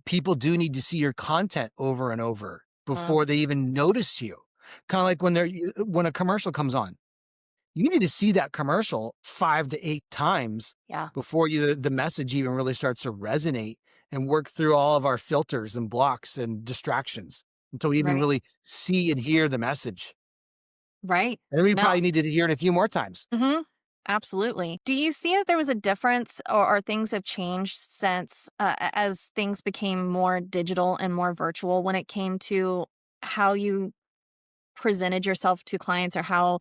people do need to see your content over and over before they even notice you. Kind of like when a commercial comes on. You need to see that commercial 5 to 8 times before the message even really starts to resonate and work through all of our filters and blocks and distractions until we even really see and hear the message. Right. And then we probably needed to hear it a few more times. Mm-hmm. Absolutely. Do you see that there was a difference or things have changed since as things became more digital and more virtual when it came to how you presented yourself to clients or how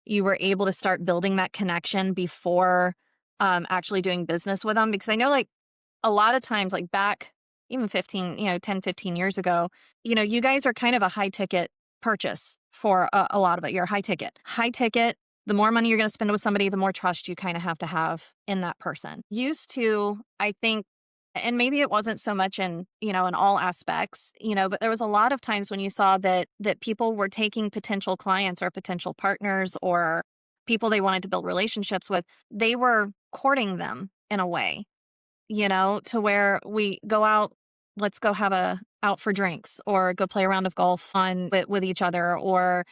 you were able to start building that connection before actually doing business with them? Because I know like a lot of times, like back even 10, 15 years ago, you guys are kind of a high ticket purchase for a lot of it. You're high ticket. The more money you're going to spend with somebody, the more trust you kind of have in that person. Used to, I think, and maybe it wasn't so much in all aspects, but there was a lot of times when you saw that people were taking potential clients or potential partners or people they wanted to build relationships with, they were courting them in a way, to where we go out, let's go have out for drinks or go play a round of golf with each other or,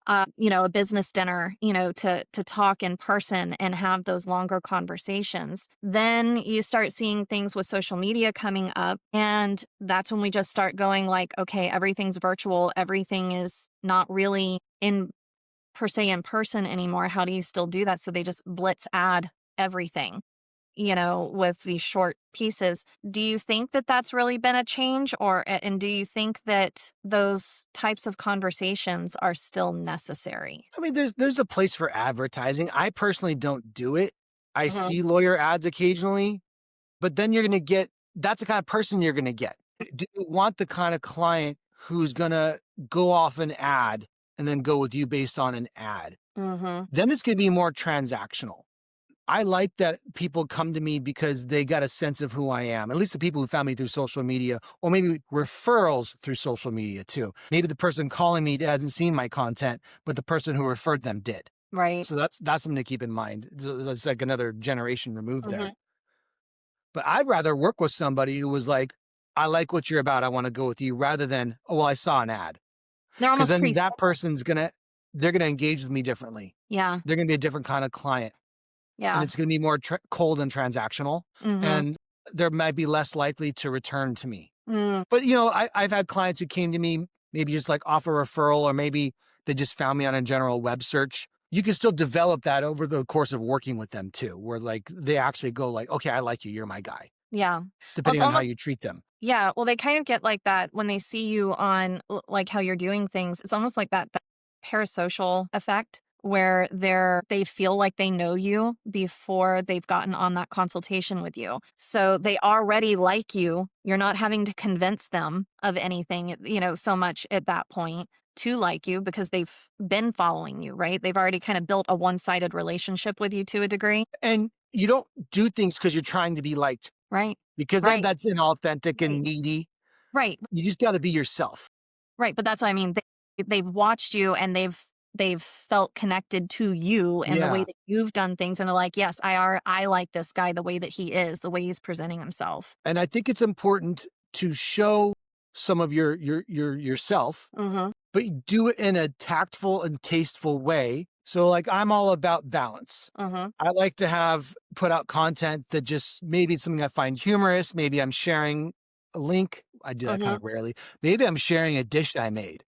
a business dinner, to talk in person and have those longer conversations. Then you start seeing things with social media coming up. And that's when we just start going like, okay, everything's virtual. Everything is not really in person anymore. How do you still do that? So they just blitz ad everything, with these short pieces. Do you think that that's really been a change and do you think that those types of conversations are still necessary? I mean, there's a place for advertising. I personally don't do it. I see lawyer ads occasionally, but then that's the kind of person you're going to get. Do you want the kind of client who's going to go off an ad and then go with you based on an ad? Then it's going to be more transactional. I like that people come to me because they got a sense of who I am, at least the people who found me through social media, or maybe referrals through social media too. Maybe the person calling me hasn't seen my content, but the person who referred them did. Right. So that's something to keep in mind. It's like another generation removed Mhm. there. But I'd rather work with somebody who was like, I like what you're about. I want to go with you, rather than, oh, well, I saw an ad. They're Because almost then that pre-scheduled. they're going to engage with me differently. Yeah. They're going to be a different kind of client, and Yeah. it's going to be more cold and transactional, Mhm. and there might be less likely to return to me. Mm. But, I've had clients who came to me, maybe just like off a referral, or maybe they just found me on a general web search. You can still develop that over the course of working with them too, where like they actually go like, okay, I like you. You're my guy, Yeah. Well, it's depending on how almost you treat them. yeah, well, they kind of get like that when they see you on like how you're doing things. It's almost like that parasocial effect where they feel like they know you before they've gotten on that consultation with you. So they already like you. You're not having to convince them of anything, so much at that point to like you because they've been following you, right? They've already kind of built a one-sided relationship with you to a degree. And you don't do things because you're trying to be liked, Right. because then Right. that's inauthentic Right. and needy. Right. You just got to be yourself. Right, but that's what I mean. They've watched you and they've felt connected to you and the way Yeah. that you've done things, and they're like, yes, I like this guy the way that he is, the way he's presenting himself. And I think it's important to show some of yourself, Mm-hmm. but you do it in a tactful and tasteful way. So like I'm all about balance. Mm-hmm. I like to put out content that just maybe it's something I find humorous. Maybe I'm sharing a link. I do that kind Mm-hmm. of rarely. Maybe I'm sharing a dish I made.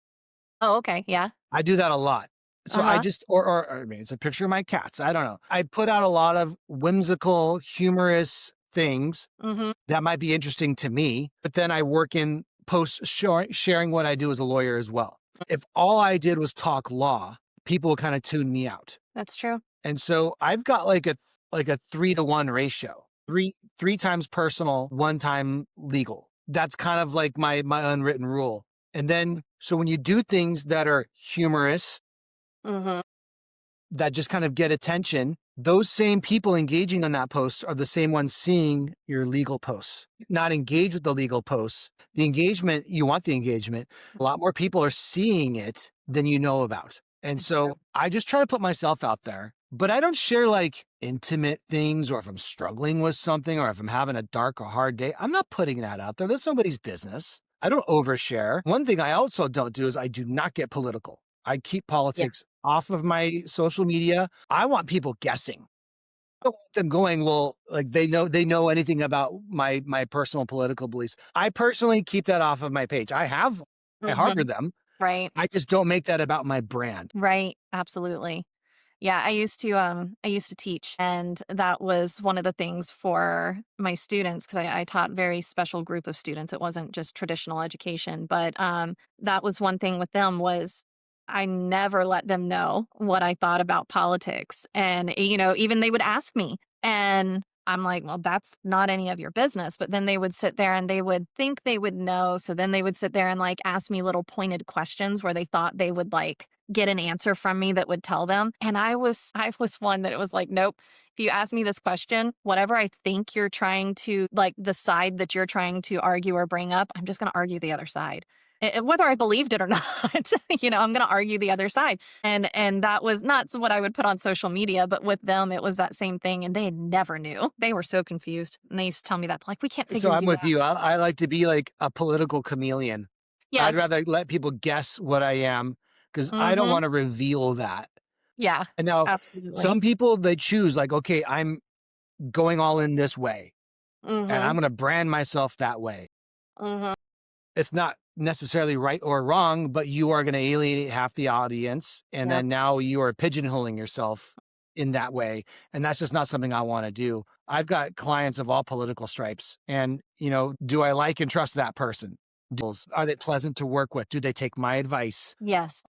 Oh, okay. Yeah. I do that a lot. So I Uh-huh. just, or I mean, it's a picture of my cats. I don't know. I put out a lot of whimsical, humorous things Mm-hmm. that might be interesting to me, but then I work in post sharing what I do as a lawyer as well. If all I did was talk law, people will kind of tune me out. That's true. And so I've got like a 3-to-1 ratio, three times personal, 1 time legal. That's kind of like my unwritten rule. And then, so when you do things that are humorous, Mm-hmm. that just kind of get attention, those same people engaging on that post are the same ones seeing your legal posts. Not engage with the legal posts. The engagement, you want the engagement. A lot more people are seeing it than you know about. And That's so true. I just try to put myself out there, but I don't share like intimate things, or if I'm struggling with something, or if I'm having a dark or hard day, I'm not putting that out there. That's somebody's business. I don't overshare. One thing I also don't do is I do not get political. I keep Yeah. politics off of my social media. I want people guessing. I don't want them going, well, like they know anything about my personal political beliefs. I personally keep that off of my page. I Mm-hmm. harbor them. Right. I just don't make that about my brand. Right. Absolutely. Yeah, I used to teach, and that was one of the things for my students because I taught very special group of students. It wasn't just traditional education, but that was one thing with them was I never let them know what I thought about politics. And even they would ask me and I'm like, well, that's not any of your business. But then they would sit there and they would think they would know. So then they would sit there and like ask me little pointed questions where they thought they would like get an answer from me that would tell them. And I was one that it was like, nope. If you ask me this question, whatever I think you're trying to like the side that you're trying to argue or bring up, I'm just going to argue the other side. Whether I believed it or not, I'm going to argue the other side. And that was not what I would put on social media, but with them, it was that same thing. And they never knew. They were so confused. And they used to tell me that, like, we can't So figure I'm you with out. you. I like to be like a political chameleon. I'd Yes. rather let people guess what I am, because I don't Mm-hmm. want to reveal that. Yeah, And now absolutely. some people, they choose like, okay, I'm going all in this way and Mm-hmm. I'm going to brand myself that way. Mm-hmm. It's not necessarily right or wrong, but you are going to alienate half the audience. And Yep. then now you are pigeonholing yourself in that way. And that's just not something I want to do. I've got clients of all political stripes. And, do I like and trust that person? Are they pleasant to work with? Do they take my advice? Yes.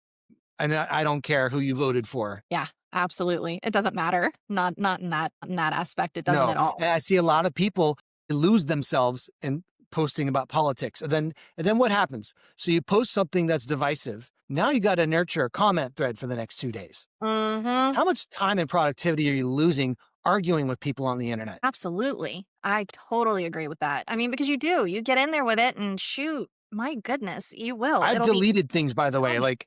And I don't care who you voted for. Yeah, absolutely. It doesn't matter. Not in that aspect. It doesn't No. at all. And I see a lot of people lose themselves in posting about politics. And then what happens? So you post something that's divisive. Now you got to nurture a comment thread for the next 2 days. Mm-hmm. How much time and productivity are you losing arguing with people on the internet. Absolutely. I totally agree with that. I mean, because you get in there with it and shoot, my goodness, you will. I've It'll be deleted things, by the way, fun. like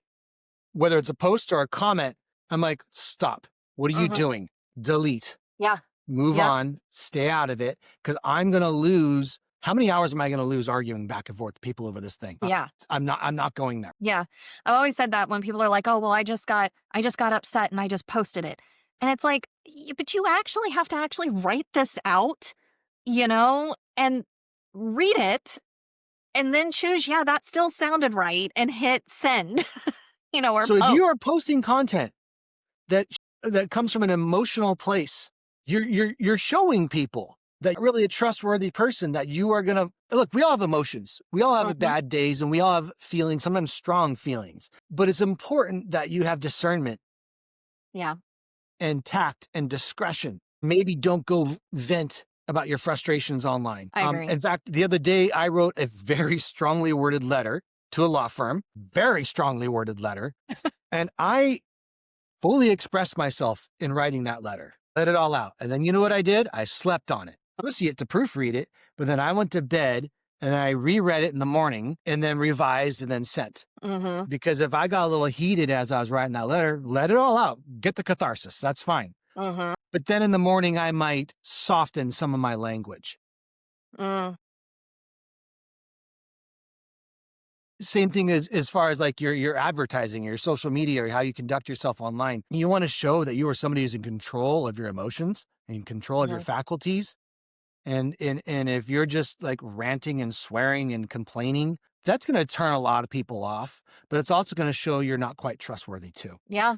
whether it's a post or a comment, I'm like, stop. What are you Mhm. doing? Delete. Yeah. Move Yep. on, stay out of it, because I'm going to lose. How many hours am I going to lose arguing back and forth with people over this thing? Yeah. I'm not going there. Yeah. I've always said that when people are like, "Oh, well, I just got upset and I just posted it." And it's like, But you actually have to actually write this out, and read it and then choose, yeah, that still sounded right and hit send, or So if post." you are posting content that comes from an emotional place, you're showing people that you're really a trustworthy person, that you are going to look. We all have emotions. We all have Mhm. bad days, and we all have feelings, sometimes strong feelings. But it's important that you have discernment Yeah. and tact and discretion. Maybe don't go vent about your frustrations online. I agree. In fact, the other day I wrote a very strongly worded letter to a law firm, very strongly worded letter, and I fully expressed myself in writing that letter. Let it all out. And then you know what I did? I slept on it. I was yet to proofread it, but then I went to bed and I reread it in the morning and then revised and then sent. Mhm. Because if I got a little heated as I was writing that letter, let it all out. Get the catharsis. That's fine. Mhm. But then in the morning, I might soften some of my language. Mm. Same thing as far as like your advertising, your social media, or how you conduct yourself online. You want to show that you are somebody who's in control of your emotions and in control of your Mhm. faculties. And if you're just like ranting and swearing and complaining, that's going to turn a lot of people off. But it's also going to show you're not quite trustworthy too. Yeah.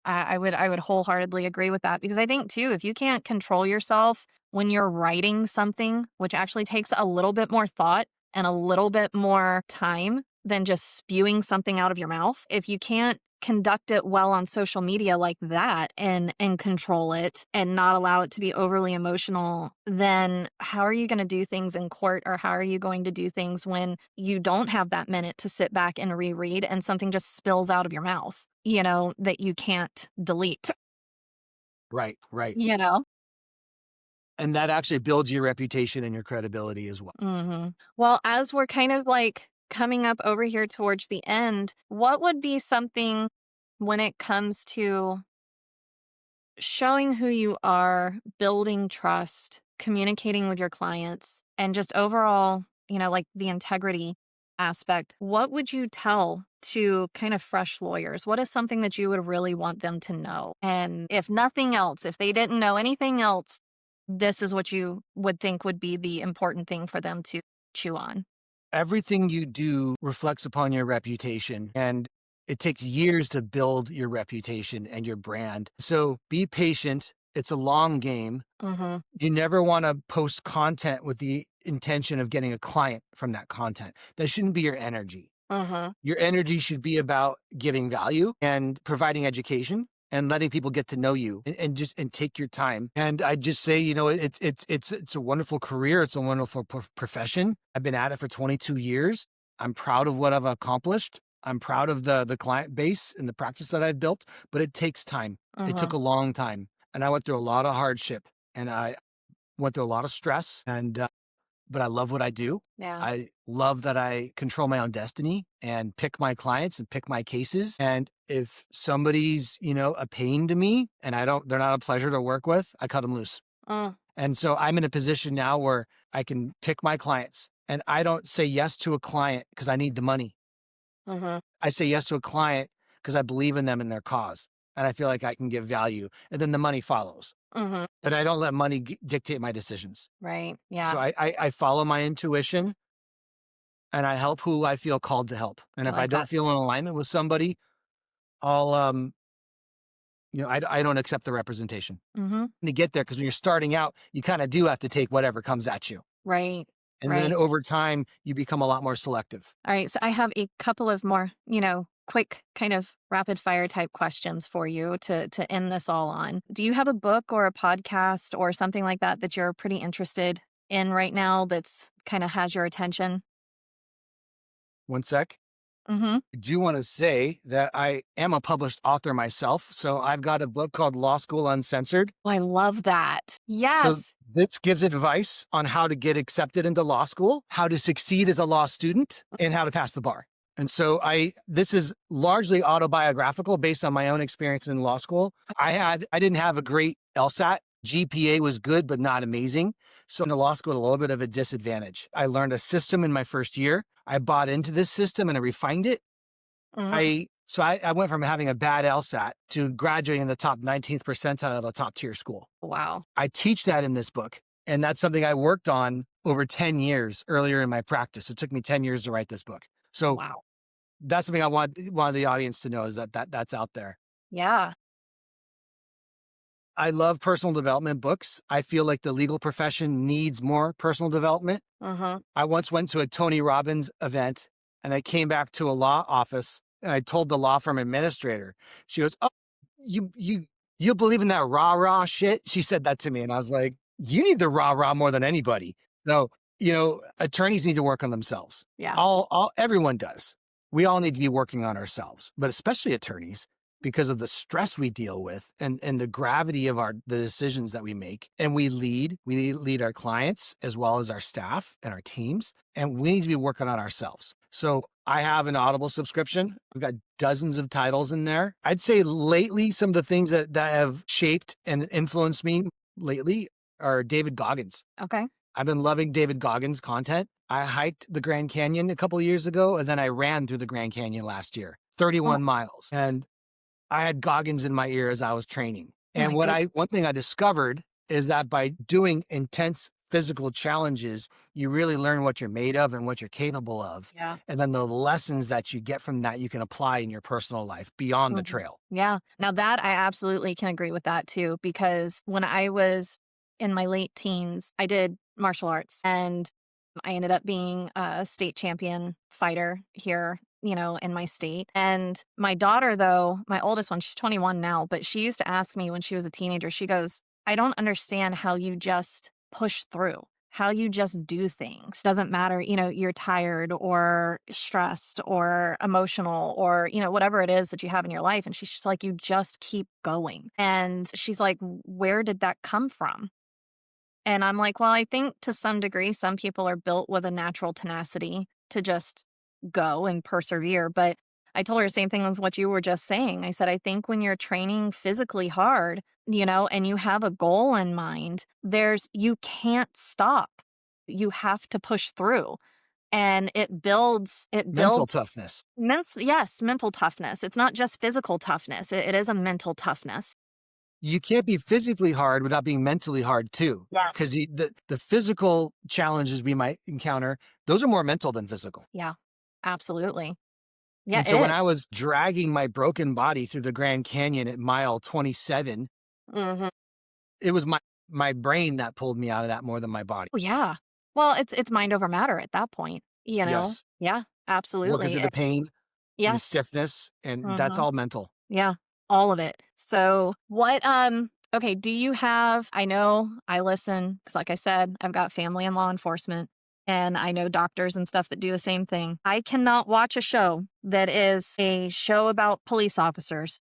I would wholeheartedly agree with that, because I think too, if you can't control yourself when you're writing something, which actually takes a little bit more thought and a little bit more time than just spewing something out of your mouth, if you can't conduct it well on social media like that and control it and not allow it to be overly emotional, then how are you going to do things in court, or how are you going to do things when you don't have that minute to sit back and reread and something just spills out of your mouth, that you can't delete, Right, right. you know? And that actually builds your reputation and your credibility as well. Well, as we're kind of like coming up over here towards the end, what would be something when it comes to showing who you are, building trust, communicating with your clients, and just overall, like the integrity aspect? What would you tell to kind of fresh lawyers? What is something that you would really want them to know? And if nothing else, if they didn't know anything else, this is what you would think would be the important thing for them to chew on. Everything you do reflects upon your reputation, and it takes years to build your reputation and your brand. So be patient. It's a long game. Mm-hmm. You never want to post content with the intention of getting a client from that content. That shouldn't be your energy. Mm-hmm. Your energy should be about giving value and providing education and letting people get to know you, and take your time. And I just say, it's a wonderful career. It's a wonderful profession. I've been at it for 22 years. I'm proud of what I've accomplished. I'm proud of the client base and the practice that I've built, but it takes time. It Mm-hmm. took a long time, and I went through a lot of hardship, and I went through a lot of stress, but I love what I do. Yeah. I love that I control my own destiny and pick my clients and pick my cases. And if somebody's, a pain to me and they're not a pleasure to work with, I cut them loose. Mm. And so I'm in a position now where I can pick my clients, and I don't say yes to a client because I need the money. Mm-hmm. I say yes to a client because I believe in them and their cause. And I feel like I can give value, and then the money follows. Mm-hmm. But I don't let money dictate my decisions. Right. So Yeah. I follow my intuition, and I help who I feel called to help. And I if I like don't that. feel in alignment with somebody, I'll, I don't accept the representation. Mm-hmm. To get there, because when you're starting out, you kind of do have to take whatever comes at you. Right. And then Right. over time, you become a lot more selective. All right. So I have a couple of more, quick kind of rapid fire type questions for you to end this all on. Do you have a book or a podcast or something like that you're pretty interested in right now that's kind of has your attention? One sec. Mm-hmm. I do want to say that I am a published author myself. So I've got a book called Law School Uncensored. Oh, I love that. So Yes. this gives advice on how to get accepted into law school, how to succeed as a law student, and how to pass the bar. And so this is largely autobiographical based on my own experience in law school. I didn't have a great LSAT. GPA was good, but not amazing. So in the law school, a little bit of a disadvantage. I learned a system in my first year. I bought into this system and I refined it. Mhm. I went from having a bad LSAT to graduating in the top 19th percentile of a top tier school. Wow. I teach that in this book. And that's something I worked on over 10 years earlier in my practice. It took me 10 years to write this book. So Wow. that's something I want the audience to know is that's out there. Yeah. I love personal development books. I feel like the legal profession needs more personal development. Mm-hmm. I once went to a Tony Robbins event and I came back to a law office and I told the law firm administrator, she goes, "Oh, you believe in that rah-rah shit?" She said that to me. And I was like, you need the rah-rah more than anybody. So, attorneys need to work on themselves. Yeah. Everyone does. We all need to be working on ourselves, but especially attorneys, because of the stress we deal with and the gravity of the decisions that we make. And we lead our clients as well as our staff and our teams, and we need to be working on ourselves. So I have an Audible subscription. I've got dozens of titles in there. I'd say lately, some of the things that have shaped and influenced me lately are David Goggins. Okay. I've been loving David Goggins' content. I hiked the Grand Canyon a couple of years ago, and then I ran through the Grand Canyon last year, 31 miles. And I had Goggins in my ear as I was training. And one thing I discovered is that by doing intense physical challenges, you really learn what you're made of and what you're capable of. Yeah. And then the lessons that you get from that, you can apply in your personal life beyond the trail. Yeah. Now that I absolutely can agree with that too, because when I was in my late teens, I did martial arts and I ended up being a state champion fighter here, in my state. And my daughter, though, my oldest one, she's 21 now, but she used to ask me when she was a teenager, she goes, "I don't understand how you just push through, how you just do things. Doesn't matter, you're tired or stressed or emotional or, whatever it is that you have in your life." And she's just like, "You just keep going." And she's like, "Where did that come from?" And I'm like, well, I think to some degree, some people are built with a natural tenacity to just go and persevere. But I told her the same thing as what you were just saying. I said, I think when you're training physically hard, and you have a goal in mind, you can't stop. You have to push through. And it builds Mental toughness. Yes, mental toughness. It's not just physical toughness. It is a mental toughness. You can't be physically hard without being mentally hard too. Yes. Because the physical challenges we might encounter, those are more mental than physical. Yeah, absolutely. Yeah. And so when I was dragging my broken body through the Grand Canyon at mile 27, it was my brain that pulled me out of that more than my body. Oh, yeah. Well, it's mind over matter at that point, Yes. Yeah, absolutely. Working through the pain, the Yes. stiffness, and that's all mental. Yeah, all of it. So what, okay, do you have, I know I listen, because like I said, I've got family in law enforcement and I know doctors and stuff that do the same thing. I cannot watch a show that is a show about police officers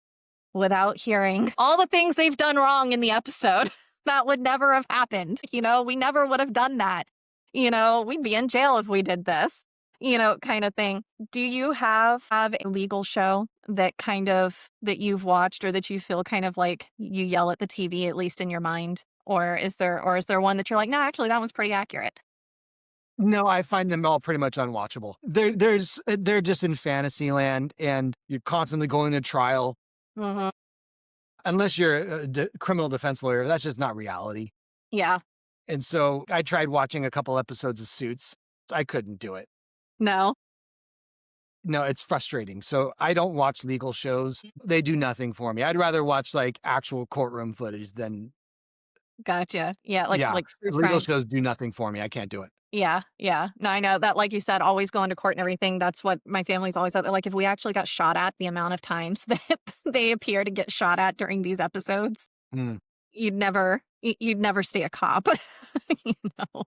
without hearing all the things they've done wrong in the episode. That would never have happened. We never would have done that. We'd be in jail if we did this, kind of thing. Do you have a legal show that that you've watched or that you feel kind of like you yell at the TV, at least in your mind? Or is there one that you're like, no, actually that one's pretty accurate? No, I find them all pretty much unwatchable. They're just in fantasy land and you're constantly going to trial. Mm-hmm. Unless you're a criminal defense lawyer, that's just not reality. Yeah. And so I tried watching a couple episodes of Suits. I couldn't do it. No, it's frustrating. So I don't watch legal shows. They do nothing for me. I'd rather watch like actual courtroom footage than. Gotcha. Yeah. Like true legal crime. shows do nothing for me. I can't do it. Yeah. Yeah. No, I know that, like you said, always going to court and everything. That's what my family's always out there. Like if we actually got shot at, the amount of times that they appear to get shot at during these episodes, you'd never stay a cop.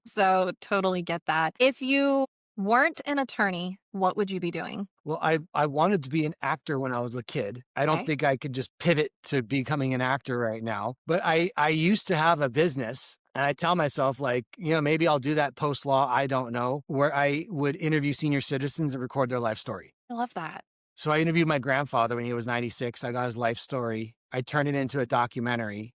So totally get that. If you weren't an attorney, what would you be doing? Well, I wanted to be an actor when I was a kid. I don't Okay. think I could just pivot to becoming an actor right now. But I used to have a business, and I tell myself, like, maybe I'll do that post law. I don't know, where I would interview senior citizens and record their life story. I love that. So I interviewed my grandfather when he was 96. I got his life story. I turned it into a documentary,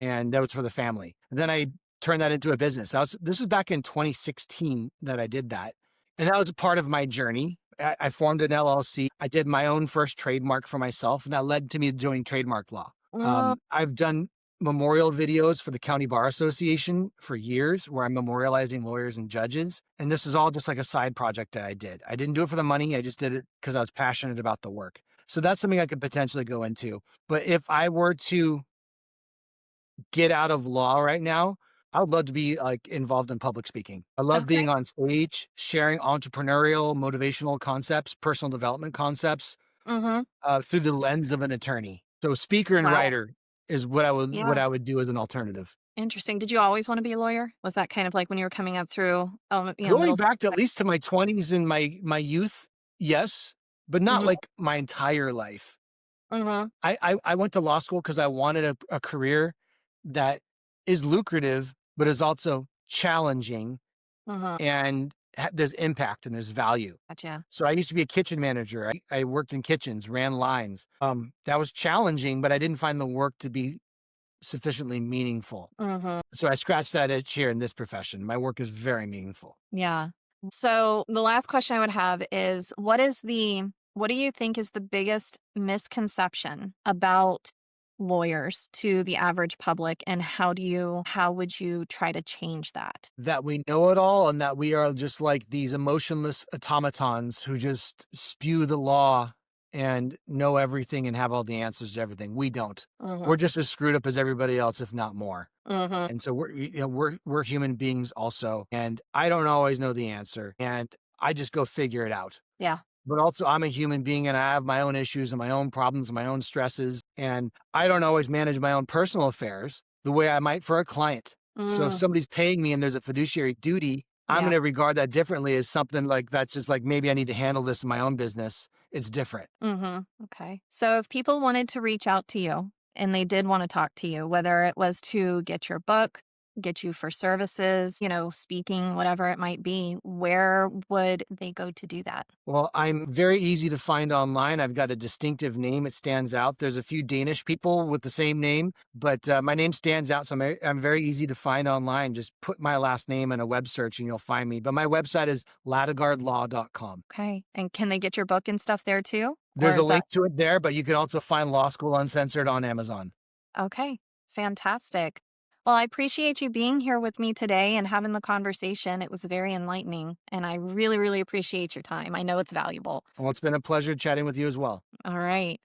and that was for the family. Then I turned that into a business. This was back in 2016 that I did that. And that was a part of my journey. I formed an LLC. I did my own first trademark for myself, and that led to me doing trademark law. Mm, I've done memorial videos for the County Bar Association for years where I'm memorializing lawyers and judges. And this is all just like a side project that I did. I didn't do it for the money. I just did it because I was passionate about the work. So that's something I could potentially go into. But if I were to get out of law right now, I would love to be like involved in public speaking. I love okay. being on stage, sharing entrepreneurial, motivational concepts, personal development concepts Mm-hmm. through the lens of an attorney. So speaker and Wow. writer is what Yeah. I would do as an alternative. Interesting. Did you always want to be a lawyer? Was that kind of like when you were coming up through, Going middle school? back to at least to my 20s and my youth, yes, but not Mm-hmm. like my entire life. Mm-hmm. I went to law school because I wanted a career that is lucrative, but is also challenging Mm-hmm. and there's impact and there's value. Gotcha. So I used to be a kitchen manager. I worked in kitchens, ran lines. That was challenging, but I didn't find the work to be sufficiently meaningful. Mm-hmm. So I scratched that itch here in this profession. My work is very meaningful. Yeah. So the last question I would have is what do you think is the biggest misconception about lawyers to the average public, and how would you try to change that? That we know it all and that we are just like these emotionless automatons who just spew the law and know everything and have all the answers to everything. We don't. Mhm. We're just as screwed up as everybody else, if not more. Mhm. And so we're human beings also, and I don't always know the answer, and I just go figure it out. Yeah. But also, I'm a human being and I have my own issues and my own problems and my own stresses. And I don't always manage my own personal affairs the way I might for a client. So if Mm, somebody's paying me and there's a fiduciary duty, I'm yeah. going to regard that differently as something like that's just like maybe I need to handle this in my own business. It's different. Mhm. Okay. So if people wanted to reach out to you and they did want to talk to you, whether it was to get your book, get you for services, speaking, whatever it might be, where would they go to do that? Well, I'm very easy to find online. I've got a distinctive name. It stands out. There's a few Danish people with the same name, but my name stands out. So I'm very easy to find online. Just put my last name in a web search and you'll find me. But my website is ladegaardlaw.com. Okay. And can they get your book and stuff there too? Or There's a is that link to it there, but you can also find Law School Uncensored on Amazon. okay? Fantastic. Well, I appreciate you being here with me today and having the conversation. It was very enlightening, and I really, really appreciate your time. I know it's valuable. Well, it's been a pleasure chatting with you as well. All right.